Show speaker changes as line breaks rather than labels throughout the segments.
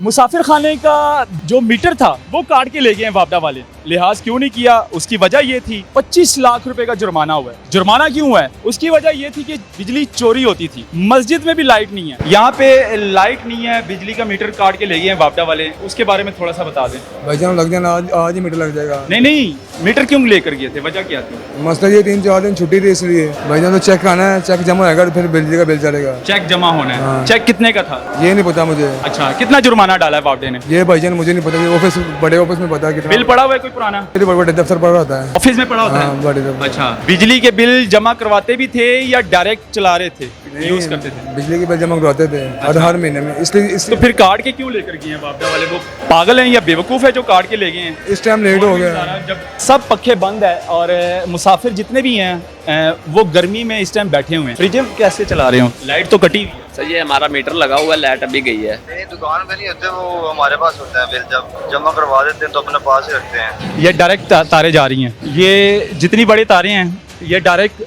मुसाफिर खाने का जो मीटर था वो काट के ले गए हैं वापडा वाले। लिहाज क्यों नहीं किया, उसकी वजह ये थी 25 लाख रुपए का जुर्माना हुआ है। जुर्माना क्यों हुआ है, उसकी वजह ये थी कि बिजली चोरी होती थी। मस्जिद में भी लाइट नहीं है, यहाँ पे लाइट नहीं है, बिजली का मीटर काट के ले गए हैं वापडा वाले। उसके बारे में थोड़ा सा बता दें।
भाईजान लग जाना, आज ही मीटर लग जाएगा।
नहीं, मीटर क्यों लेकर गए थे, वजह क्या थी?
मसला ये 3-4 दिन छुट्टी थी इसलिए। भाईजान तो चेक आना है, चेक जमा होगा तो फिर बिजली का बिल चलेगा।
चेक जमा होना है।
हाँ।
चेक कितने का था?
ये नहीं पता मुझे।
अच्छा, कितना जुर्माना डाला है वापडे ने?
ये भाईजान मुझे नहीं पता, ये ऑफिस बड़े ऑफिस में पता है कितना
बिल पड़ा हुआ है कोई पुराना?
बड़े दफ्तर पड़ा होता है,
ऑफिस में पड़ा होता
हाँ,
है।
बड़े दफ्तर।
अच्छा, बिजली के बिल जमा करवाते भी थे या डायरेक्ट चला रहे थे, यूज करते थे?
बिजली के बिल जमा करवाते थे हर महीने में, इसलिए
तो फिर काट के क्यों लेकर गए हैं वापडा वाले? वो पागल हैं या बेवकूफ़ है जो काट के ले गए हैं?
इस टाइम लेट हो गया।
जब सब पखे बंद है और मुसाफिर जितने भी हैं वो गर्मी में इस टाइम बैठे हुए हैं, फ्रिज कैसे चला रहे हो? लाइट तो कटी हुई है।
सर ये हमारा मीटर लगा हुआ है, लाइट अभी गई है।
नहीं, दुकान पे नहीं होते, वो हमारे पास होता है। बिल जब जमा करवा देते हैं तो अपने पास ही रखते हैं।
ये डायरेक्ट तारे जा रही हैं, ये जितनी बड़ी तारें हैं ये डायरेक्ट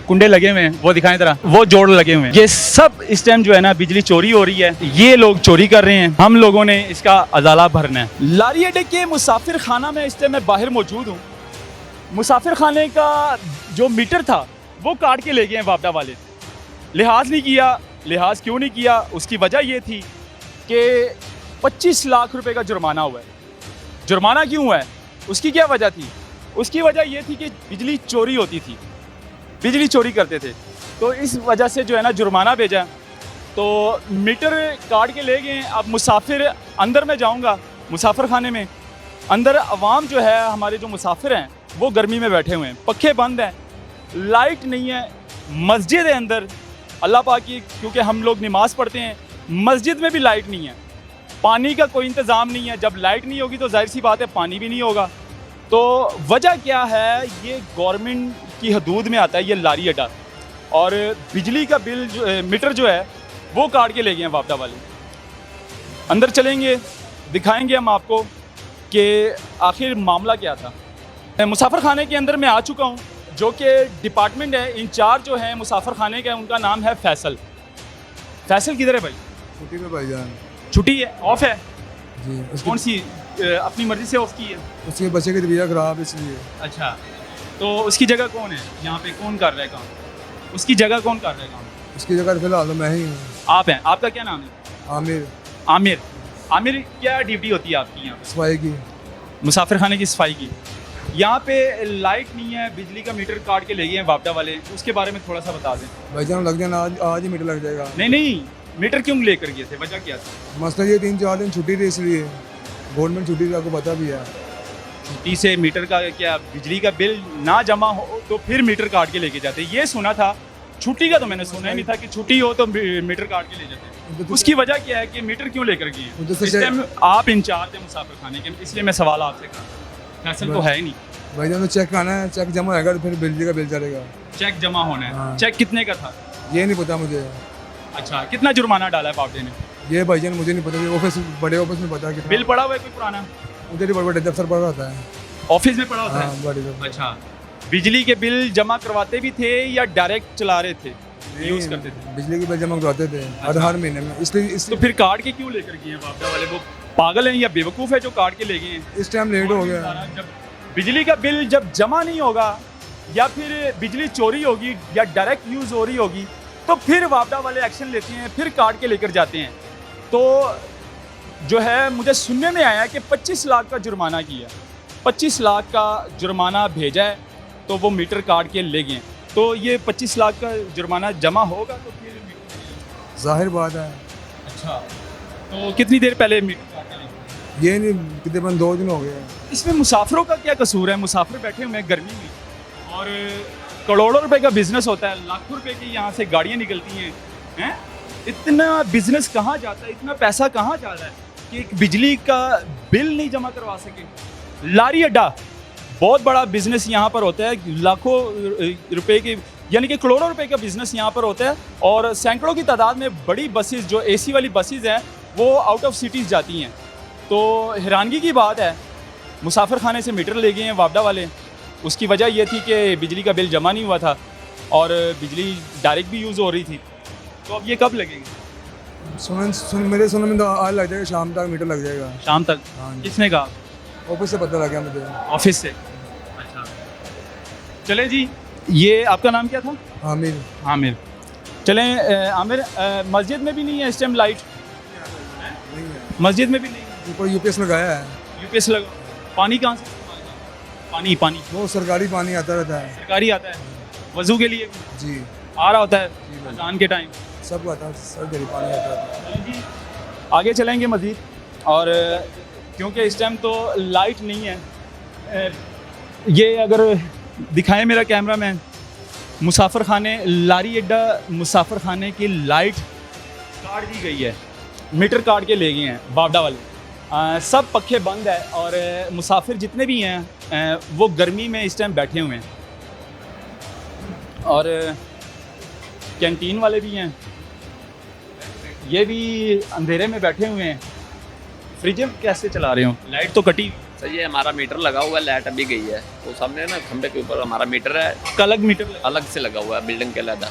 कुंडे लगे हुए हैं, वो दिखाएं तरह, वो जोड़ लगे हुए हैं। ये सब इस टाइम जो है ना बिजली चोरी हो रही है, ये लोग चोरी कर रहे हैं, हम लोगों ने इसका अजाला भरना है। लारी अड्डे के मुसाफिर खाना में इस टाइम मैं बाहर मौजूद हूँ। मुसाफिर खाने का जो मीटर था वो काट के ले गए हैं वापडा वाले। लिहाज नहीं किया। लिहाज क्यों नहीं किया, उसकी वजह ये थी कि 25 लाख रुपए का जुर्माना हुआ है। जुर्माना क्यों हुआ है, उसकी क्या वजह थी? उसकी वजह ये थी कि बिजली चोरी होती थी, बिजली चोरी करते थे, तो इस वजह से जो है ना जुर्माना भेजा। तो मीटर काट के ले गए। अब मुसाफिर, अंदर मैं जाऊंगा मुसाफिर खाने में, अंदर अवाम जो है, हमारे जो मुसाफिर हैं वो गर्मी में बैठे हुए हैं, पखे बंद हैं, लाइट नहीं है, मस्जिद है अंदर, अल्लाह पाक की, क्योंकि हम लोग नमाज़ पढ़ते हैं, मस्जिद में भी लाइट नहीं है, पानी का कोई इंतज़ाम नहीं है। जब लाइट नहीं होगी तो जाहिर सी बात है पानी भी नहीं होगा। तो वजह क्या है, ये गवर्नमेंट की हदूद में आता है ये लारी अड्डा, और बिजली का बिल जो मीटर जो है वो काट के ले गए हैं वापडा वाले। अंदर चलेंगे, दिखाएंगे हम आपको कि आखिर मामला क्या था। मुसाफिर खाने के अंदर मैं आ चुका हूँ, जो कि डिपार्टमेंट है, इंचार्ज जो है मुसाफिर खाने का, उनका नाम है फैसल। फैसल किधर है भाई?
छुट्टी पे भाईजान।
छुट्टी है, ऑफ है
जी।
कौन सी? अपनी मर्जी से ऑफ की है?
उसके बच्चे की तबीयत खराब इसलिए।
अच्छा, तो उसकी जगह कौन है यहाँ पे, कौन कर रहा है काम? उसकी जगह कौन कर रहा है काम?
उसकी जगह फिलहाल तो मैं ही हूँ।
आप हैं? आपका क्या नाम है?
आमिर।
आमिर। आमिर, क्या ड्यूटी होती है आपकी यहाँ पे?
सफाई की।
मुसाफिर खाने की सफाई की। यहाँ पे लाइट नहीं है, बिजली का मीटर काट के ले गए हैं वापडा वाले, उसके बारे में थोड़ा सा बता दें।
भाईजान लग जाना, आज ही मीटर लग जाएगा।
नहीं, मीटर क्यों लेकर गए थे, वजह क्या थी?
मसला ये 3-4 दिन छुट्टी थी इसलिए। गवर्नमेंट छुट्टी थी, आपको पता भी है।
छुट्टी से मीटर का क्या, बिजली का बिल ना जमा हो तो फिर मीटर काट के लेके जाते? ये सुना था, छुट्टी का तो मैंने सुना ही नहीं था कि छुट्टी हो तो मीटर काट के ले जाते। उसकी वजह क्या है कि मीटर क्यों लेकर गए हैं? इस टाइम आप इंचार्ज हैं मुसाफिर खाने के, इसलिए मैं सवाल आपसे कर रहा हूँ। फैसल तो है ही नहीं।
भाईजान तो चेक आना है, चेक जमा होगा तो फिर बिजली का बिल चलेगा।
चेक जमा होना है।
हाँ।
चेक कितने का था?
ये नहीं पता मुझे।
अच्छा, कितना जुर्माना डाला है वापडे ने?
ये भाईजान मुझे नहीं पता, ये ऑफिस बड़े ऑफिस में पता है कितना।
बिल पड़ा हुआ है कोई पुराना?
उधर ही बड़े दफ्तर पड़ा होता है,
ऑफिस में पड़ा होता
हाँ,
है?
बड़े दफ्तर।
अच्छा, बिजली के बिल जमा करवाते भी थे या डायरेक्ट चला रहे थे, यूज करते थे?
बिजली के बिल जमा करवाते थे हर महीने में, इसलिए
तो फिर काट के क्यों लेकर गए हैं वापडा वाले? वो पागल हैं या बेवकूफ़ है जो काट के ले गए हैं?
इस टाइम लेट हो गया।
जब बिजली का बिल जब जमा नहीं होगा, या फिर बिजली चोरी होगी या डायरेक्ट यूज़ हो रही होगी, तो फिर वापडा वाले एक्शन लेते हैं, फिर काट के लेकर जाते हैं। तो जो है, मुझे सुनने में आया कि 25 लाख का जुर्माना किया, 25 लाख का जुर्माना भेजा है, तो वो मीटर काट के ले गए। तो ये 25 लाख का जुर्माना जमा होगा तो फिर
जाहिर बात है।
अच्छा, तो कितनी देर पहले मीटर काट के ले गए?
ये नहीं, तकरीबन 2 दिन हो गए।
इसमें मुसाफिरों का क्या कसूर है? मुसाफिर बैठे हुए हैं गर्मी में, और करोड़ों रुपए का बिजनेस होता है, लाखों रुपए की यहाँ से गाड़ियाँ निकलती हैं। इतना बिजनेस कहाँ जाता है, इतना पैसा कहाँ जा रहा है कि एक बिजली का बिल नहीं जमा करवा सके? लारी अड्डा बहुत बड़ा बिजनेस यहाँ पर होता है, लाखों रुपए की, यानी कि करोड़ों रुपए का बिजनेस यहाँ पर होता है, और सैकड़ों की तादाद में बड़ी बसेस, जो एसी वाली बसेस हैं, वो आउट ऑफ सिटीज़ जाती हैं। तो हैरानगी की बात है, मुसाफिर खाने से मीटर ले गए हैं वापडा वाले। उसकी वजह ये थी कि बिजली का बिल जमा नहीं हुआ था और बिजली डायरेक्ट भी यूज़ हो रही थी। तो अब ये कब लगेगी?
मेरे सुनने में तो आज लग जाएगा, शाम तक मीटर लग जाएगा।
शाम तक?
हाँ जी।
किसने कहा?
ऑफिस से पता लग गया मुझे।
ऑफिस से? अच्छा, चले जी। ये आपका नाम क्या था?
आमिर।
आमिर। चलें आमिर, मस्जिद में भी नहीं है इस टाइम लाइट?
नहीं है,
मस्जिद में भी नहीं है?
ऊपर यूपीएस लगाया है।
यूपीएस लगा। पानी कहाँ से? पानी पानी
वो सरकारी पानी आता रहता है
सरकारी आता है वजू के लिए?
जी।
आ रहा होता है
बिल्कुल।
अज़ान के टाइम?
सब आता है, सरकारी पानी आता है।
आगे चलेंगे मज़ीद, और क्योंकि इस टाइम तो लाइट नहीं है, ये अगर दिखाएं मेरा कैमरा मैन, मुसाफिर खाने, लारी अड्डा मुसाफिर खाने की लाइट काट दी गई है, मीटर काट के ले गए हैं बावडा वाले। सब पखे बंद है और मुसाफिर जितने भी हैं वो गर्मी में इस टाइम बैठे हुए हैं, और कैंटीन वाले भी हैं, ये भी अंधेरे में बैठे हुए हैं। फ्रिज कैसे चला रहे हो? लाइट तो कटी।
सर ये हमारा मीटर लगा हुआ है, लाइट अभी गई है। वो सामने ना खंबे के ऊपर हमारा मीटर है,
अलग मीटर
अलग से लगा हुआ है बिल्डिंग के अलग।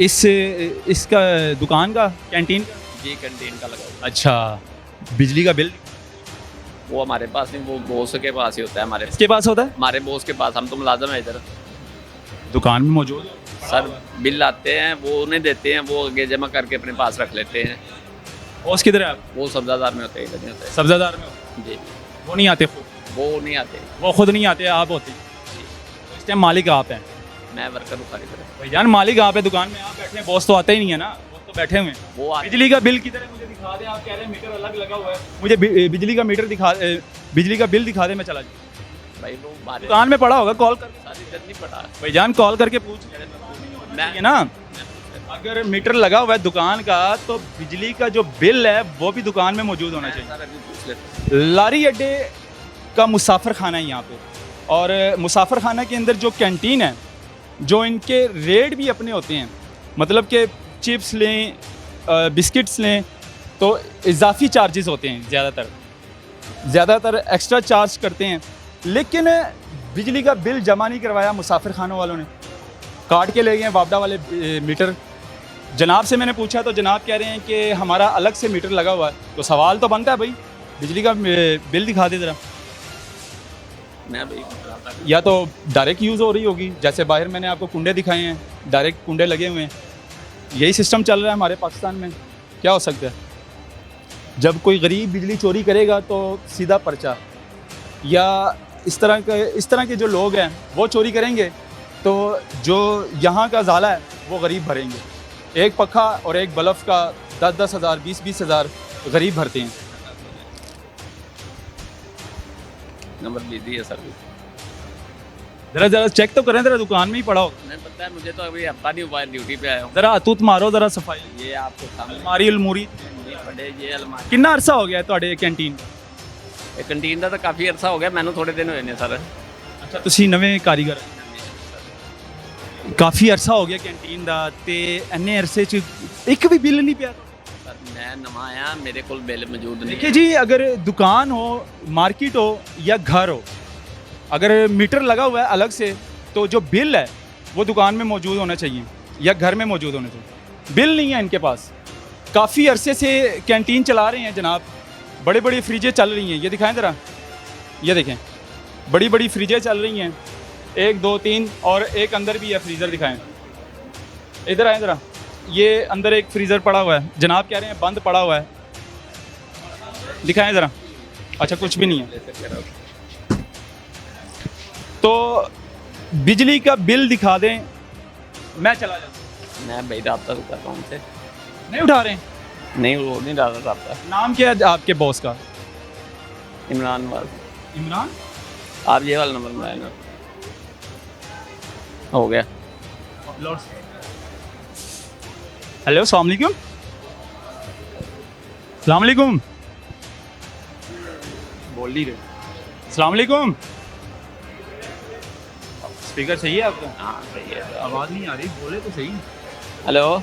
इसका दुकान का, कैंटीन का?
जी कैंटीन का लगा हुआ
अच्छा, बिजली का बिल
है। वो हमारे पास नहीं, वो बॉस के पास ही होता है।
किसके पास होता है?
हमारे बॉस के पास। हम तो मुलाजम है इधर।
दुकान में मौजूद?
सर बिल आते हैं, वो उन्हें देते हैं, वो आगे जमा करके अपने पास रख लेते हैं।
बॉस किधर है आप?
वो सब्जादार में होते हैं, इधर नहीं होते
सब्जादार में हो?
जी।
वो नहीं आते खुद?
वो नहीं आते।
वो खुद नहीं आते, आप होते हैं? तो इस टाइम मालिक आप हैं?
मैं वर्कर हूँ सारी तरह।
भाईजान मालिक आप है, दुकान में आप बैठे हैं, बॉस तो आता ही नहीं है ना, वो तो बैठे हुए हैं।
वो आते
बिजली का बिल किधर है मुझे दिखा दें। आप कह रहे हैं मीटर अलग लगा हुआ है, मुझे बिजली का मीटर दिखा, बिजली का बिल दिखा दे, मैं चला जाऊँ।
भाई वो हमारे
दुकान में पड़ा होगा, कॉल करके
सारी इधर नहीं पड़ा।
भाईजान कॉल करके पूछ
मैं
ना। अगर मीटर लगा हुआ है दुकान का तो बिजली का जो बिल है वो भी दुकान में मौजूद होना चाहिए।
सर अभी पूछ लेते हैं।
लारी अड्डे का मुसाफिर खाना है यहाँ पे, और मुसाफिर खाना के अंदर जो कैंटीन है, जो इनके रेट भी अपने होते हैं, मतलब कि चिप्स लें, बिस्किट्स लें तो इजाफी चार्जेस होते हैं, ज़्यादातर एक्स्ट्रा चार्ज करते हैं। लेकिन बिजली का बिल जमा नहीं करवाया मुसाफिर खानों वालों ने, काट के ले गए वापडा वाले मीटर। जनाब से मैंने पूछा तो जनाब कह रहे हैं कि हमारा अलग से मीटर लगा हुआ है। तो सवाल तो बनता है भाई, बिजली का बिल दिखा दे ज़रा।
मैं भाई बताता हूँ।
या तो डायरेक्ट यूज़ हो रही होगी, जैसे बाहर मैंने आपको कुंडे दिखाए हैं, डायरेक्ट कुंडे लगे हुए हैं। यही सिस्टम चल रहा है हमारे पाकिस्तान में। क्या हो सकता है? जब कोई गरीब बिजली चोरी करेगा तो सीधा पर्चा, या इस तरह के जो लोग हैं वो चोरी करेंगे तो जो यहाँ का ज़ाला है वो गरीब भरेंगे। एक पखा और एक बल्ब का 10-10 हज़ार, 20-20 हज़ार गरीब भरते हैं।
नंबर बिजी है सर।
ज़रा चेक तो करें, ज़रा दुकान में ही पड़ा हो।
नहीं पता है मुझे, तो अभी हफ्ता नहीं हुआ है, ड्यूटी पे आया हूँ।
ज़रा अतूत मारो, ज़रा सफाई।
ये आपको सामने
अलमारी अलमूरी
ये पड़े, ये अलमारी।
कितना अरसा हो गया है ਤੁਹਾਡੇ कैंटीन?
ਇਹ ਕੰਟੀਨ ਦਾ ਤਾਂ ਕਾਫੀ ਅਰਸਾ ਹੋ ਗਿਆ, ਮੈਨੂੰ ਥੋੜੇ ਦਿਨ ਹੋਏ ਨੇ ਸਰ।
ਅੱਛਾ, ਤੁਸੀਂ ਨਵੇਂ ਕਾਰੀਗਰ? ਕਾਫੀ ਅਰਸਾ ਹੋ ਗਿਆ कैंटीन ਦਾ, ਤੇ ਇੰਨੇ ਅਰਸੇ 'ਚ ਇੱਕ ਵੀ ਬਿੱਲ ਨਹੀਂ ਪਿਆ?
ਸਰ ਮੈਂ ਨਵਾਂ ਆਇਆ, ਮੇਰੇ ਕੋਲ ਬਿੱਲ ਮੌਜੂਦ ਨਹੀਂ
देखिए जी, अगर दुकान हो, मार्केट हो या घर हो, अगर मीटर लगा हुआ है अलग से तो जो बिल है वो दुकान में मौजूद होना चाहिए या घर में मौजूद होना चाहिए। बिल नहीं है इनके पास। काफ़ी अरसे से कैंटीन चला रहे हैं जनाब, बड़ी बड़ी फ्रिजें चल रही हैं। ये दिखाएं ज़रा, ये देखें, बड़ी बड़ी फ्रिजें चल रही हैं, 1 2 3, और एक अंदर भी है फ्रीज़र। दिखाएं, इधर आए ज़रा। ये अंदर एक फ्रीज़र पड़ा हुआ है, जनाब कह रहे हैं बंद पड़ा हुआ है। दिखाएं ज़रा। अच्छा, कुछ भी नहीं है। तो बिजली का बिल दिखा दें, मैं चला जाता हूँ।
मैं भाई रब्ता कर रहा हूँ उनसे।
नहीं उठा रहे हैं?
नहीं वो नहीं डाला रब्ता।
नाम क्या है आपके बॉस का?
इमरान वाल।
इमरान?
आप ये वाला नंबर मिलाए ना, हो गया।
हेलो, अस्सलाम वालेकुम। अस्सलाम वालेकुम। बोल नहीं रहे। अस्सलाम वालेकुम। स्पीकर सही है आपका?
हाँ सही है।
आवाज़ नहीं आ रही, बोले तो सही।
हेलो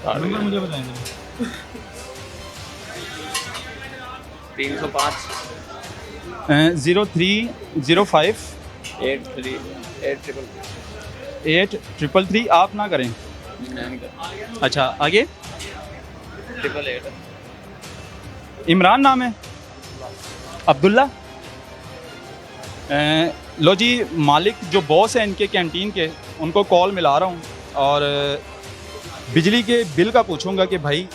नंबर मुझे बताएंगे।
305
0305
83 833।
8333। आप ना करें,
मैं नहीं करता।
अच्छा आगे
888
इमरान नाम है, अब्दुल्ला। लो जी, मालिक जो बॉस है इनके कैंटीन के, उनको कॉल मिला रहा हूँ और बिजली के बिल का पूछूंगा कि भाई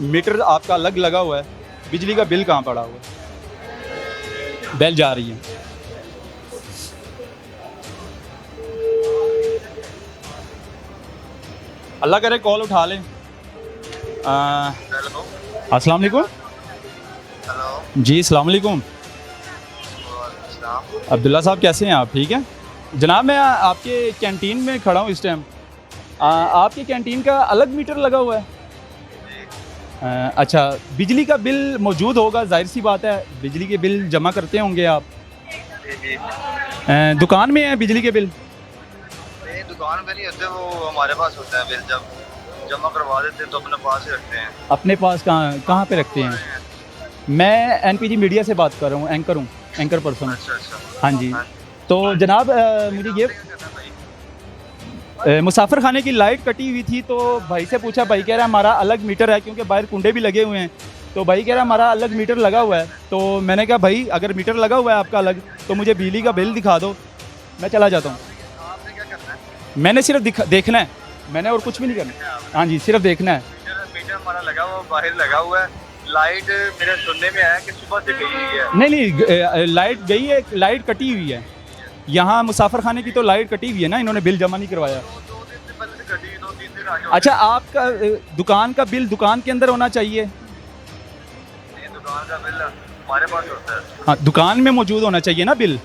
मीटर आपका अलग लगा हुआ है, बिजली का बिल कहाँ पड़ा हुआ है। बेल जा रही है। अल्लाह करे कॉल उठा लें।
हेलो
अस्सलाम वालेकुम।
हेलो
जी अस्सलाम वालेकुम।
अस्सलाम।
अब्दुल्ला साहब कैसे हैं आप? ठीक है जनाब, मैं आपके कैंटीन में खड़ा हूँ इस टाइम। आपके कैंटीन का अलग मीटर लगा हुआ है? अच्छा, बिजली का बिल मौजूद होगा, जाहिर सी बात है, बिजली के बिल जमा करते होंगे आप।
जी जी।
दुकान में है बिजली के बिल?
नहीं, दुकान पे नहीं होते, वो हमारे पास होते हैं बिल। जब जमा करवा देते हैं तो अपने पास ही रखते हैं।
अपने पास कहाँ पे रखते हैं? मैं एनपीजी मीडिया से बात कर रहा हूँ, एंकर पर्सन।
अच्छा अच्छा।
हाँ जी। तो जनाब मुझे ये मुसाफिर खाने की लाइट कटी हुई थी, तो भाई से पूछा, भाई कह रहा है हमारा अलग मीटर है, क्योंकि बाहर कुंडे भी लगे हुए हैं। तो भाई कह रहा है हमारा अलग मीटर लगा हुआ है। तो मैंने कहा भाई अगर मीटर लगा हुआ है आपका अलग, तो मुझे बिजली का बिल दिखा दो, मैं चला जाता हूँ।
आपने क्या करना है?
मैंने सिर्फ देखना है, मैंने और कुछ भी नहीं करना। हाँ जी, सिर्फ देखना है।
मीटर हमारा लगा हुआ, बाहर लगा हुआ है। लाइट मेरे सुनने में आया कि सुबह से गई हुई है।
नहीं, लाइट गई है, लाइट कटी हुई है। यहाँ मुसाफिर खाने की तो लाइट कटी हुई है ना, इन्होंने बिल जमा नहीं करवाया।
2 दिन से पहले से कटी, 2-3 दिन आगे।
अच्छा, आपका दुकान का बिल दुकान के अंदर होना चाहिए।
दुकान का बिल हमारे पास होता है।
हाँ, दुकान में मौजूद होना चाहिए ना बिल,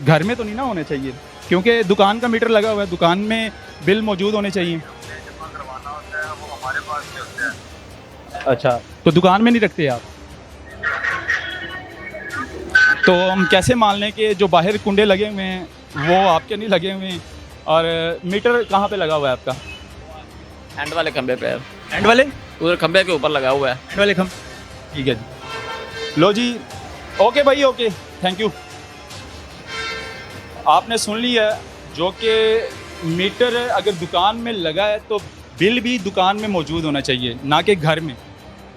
घर में तो नहीं ना होने चाहिए, क्योंकि दुकान का मीटर लगा हुआ है, दुकान में बिल मौजूद होने चाहिए।
जमा करवाना होता है, वो हमारे पास नहीं होता है।
अच्छा, तो दुकान में नहीं रखते आप? तो हम कैसे मान लें कि जो बाहर कुंडे लगे हुए हैं वो आपके नहीं लगे हुए हैं, और मीटर कहाँ पे लगा हुआ है आपका?
एंड वाले खंबे पे है,
एंड वाले
उधर खंबे के ऊपर लगा हुआ है।
एंड वाले खम ठीक है जी। लो जी, ओके भाई, ओके, थैंक यू। आपने सुन लिया, जो कि मीटर अगर दुकान में लगा है तो बिल भी दुकान में मौजूद होना चाहिए, ना कि घर में।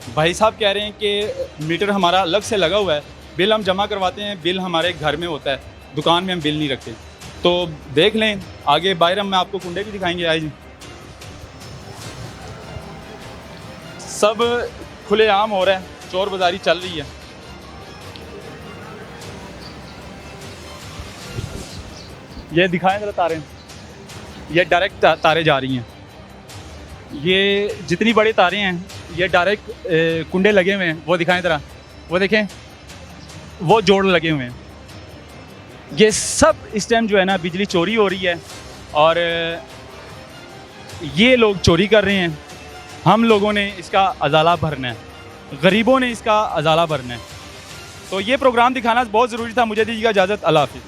भाई साहब कह रहे हैं कि मीटर हमारा अलग से लगा हुआ है, बिल हम जमा करवाते हैं, बिल हमारे घर में होता है, दुकान में हम बिल नहीं रखते। तो देख लें आगे, बाहर हम आपको कुंडे भी दिखाएंगे। आए जी, सब खुलेआम हो रहा है, चोर बाजारी चल रही है। ये दिखाएं जरा तारें, ये डायरेक्ट तारें जा रही हैं। ये जितनी बड़ी तारें हैं ये डायरेक्ट कुंडे लगे हुए हैं, वो दिखाएं जरा, वो देखें, वो जोड़ लगे हुए हैं। ये सब इस टाइम जो है ना बिजली चोरी हो रही है, और ये लोग चोरी कर रहे हैं। हम लोगों ने इसका अजाला भरना है, गरीबों ने इसका अजाला भरना है। तो ये प्रोग्राम दिखाना बहुत ज़रूरी था। मुझे दीजिएगा इजाज़त, अल्लाह हाफिज़।